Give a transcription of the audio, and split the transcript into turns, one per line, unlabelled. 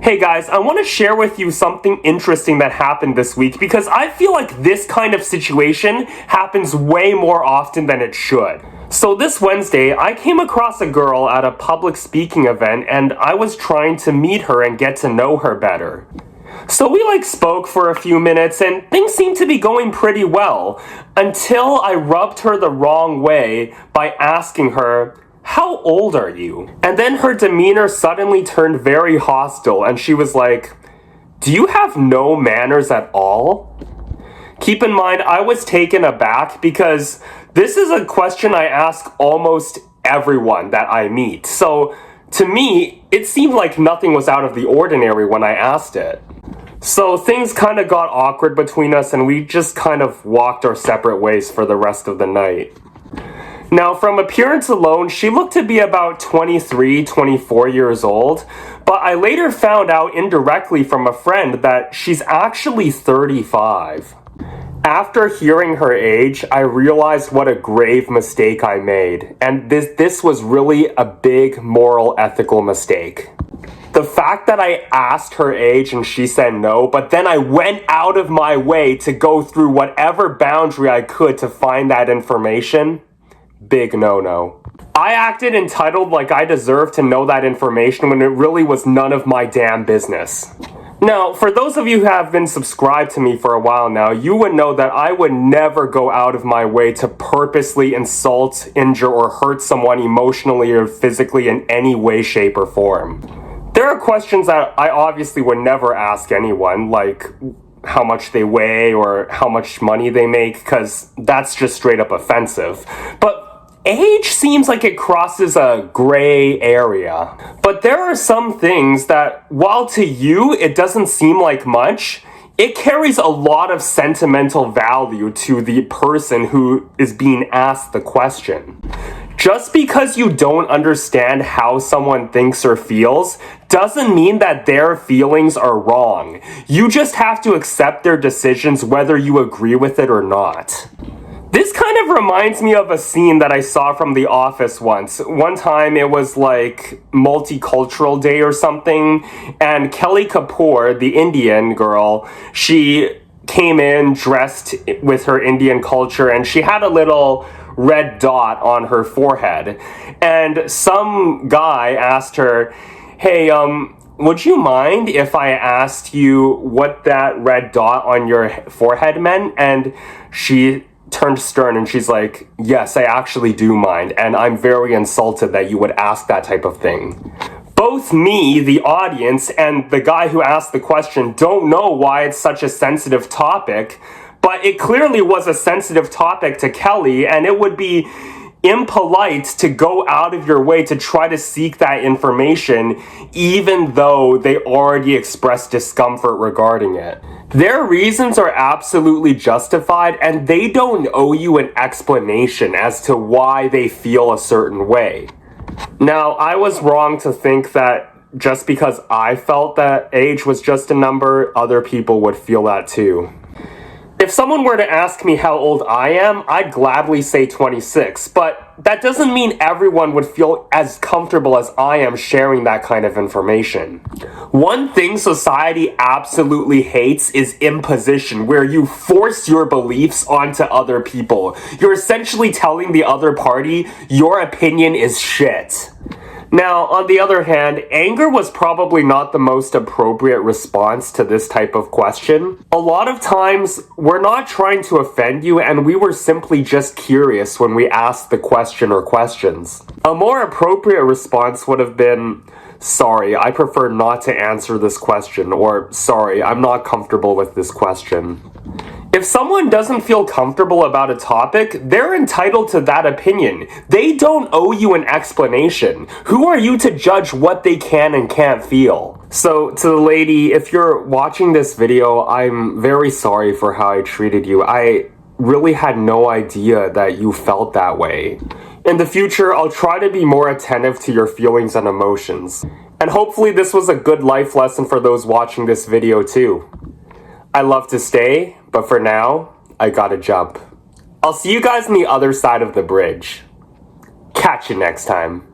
Hey guys, I want to share with you something interesting that happened this week because I feel like this kind of situation happens way more often than it should. So this Wednesday, I came across a girl at a public speaking event and I was trying to meet her and get to know her better. So we spoke for a few minutes and things seemed to be going pretty well until I rubbed her the wrong way by asking her, "How old are you?" And then her demeanor suddenly turned very hostile and she was like, "Do you have no manners at all?" Keep in mind, I was taken aback because this is a question I ask almost everyone that I meet. So to me, it seemed like nothing was out of the ordinary when I asked it. So things kind of got awkward between us and we just kind of walked our separate ways for the rest of the night. Now, from appearance alone, she looked to be about 23, 24 years old, but I later found out indirectly from a friend that she's actually 35. After hearing her age, I realized what a grave mistake I made, and this was really a big moral ethical mistake. The fact that I asked her age and she said no, but then I went out of my way to go through whatever boundary I could to find that information, big no-no. I acted entitled like I deserved to know that information when it really was none of my damn business. Now, for those of you who have been subscribed to me for a while now, you would know that I would never go out of my way to purposely insult, injure, or hurt someone emotionally or physically in any way, shape, or form. There are questions that I obviously would never ask anyone, like how much they weigh or how much money they make, because that's just straight up offensive. But age seems like it crosses a gray area. But there are some things that, while to you it doesn't seem like much, it carries a lot of sentimental value to the person who is being asked the question. Just because you don't understand how someone thinks or feels doesn't mean that their feelings are wrong. You just have to accept their decisions whether you agree with it or not. This kind of reminds me of a scene that I saw from The Office once. One time it was like Multicultural Day or something, and Kelly Kapoor, the Indian girl, she came in dressed with her Indian culture and she had a little red dot on her forehead. And some guy asked her, "Hey, would you mind if I asked you what that red dot on your forehead meant?" And she turned stern and she's like, "Yes, I actually do mind, and I'm very insulted that you would ask that type of thing." Both me, the audience, and the guy who asked the question don't know why it's such a sensitive topic, but it clearly was a sensitive topic to Kelly, and it would be impolite to go out of your way to try to seek that information even though they already expressed discomfort regarding it. Their reasons are absolutely justified and they don't owe you an explanation as to why they feel a certain way. Now, I was wrong to think that just because I felt that age was just a number, other people would feel that too. If someone were to ask me how old I am, I'd gladly say 26, but that doesn't mean everyone would feel as comfortable as I am sharing that kind of information. One thing society absolutely hates is imposition, where you force your beliefs onto other people. You're essentially telling the other party your opinion is shit. Now, on the other hand, anger was probably not the most appropriate response to this type of question. A lot of times, we're not trying to offend you and we were simply just curious when we asked the question or questions. A more appropriate response would have been, "Sorry, I prefer not to answer this question," or "Sorry, I'm not comfortable with this question." If someone doesn't feel comfortable about a topic, they're entitled to that opinion. They don't owe you an explanation. Who are you to judge what they can and can't feel? So, to the lady, if you're watching this video, I'm very sorry for how I treated you. I really had no idea that you felt that way. In the future, I'll try to be more attentive to your feelings and emotions. And hopefully this was a good life lesson for those watching this video too. I love to stay, but for now, I gotta jump. I'll see you guys on the other side of the bridge. Catch you next time.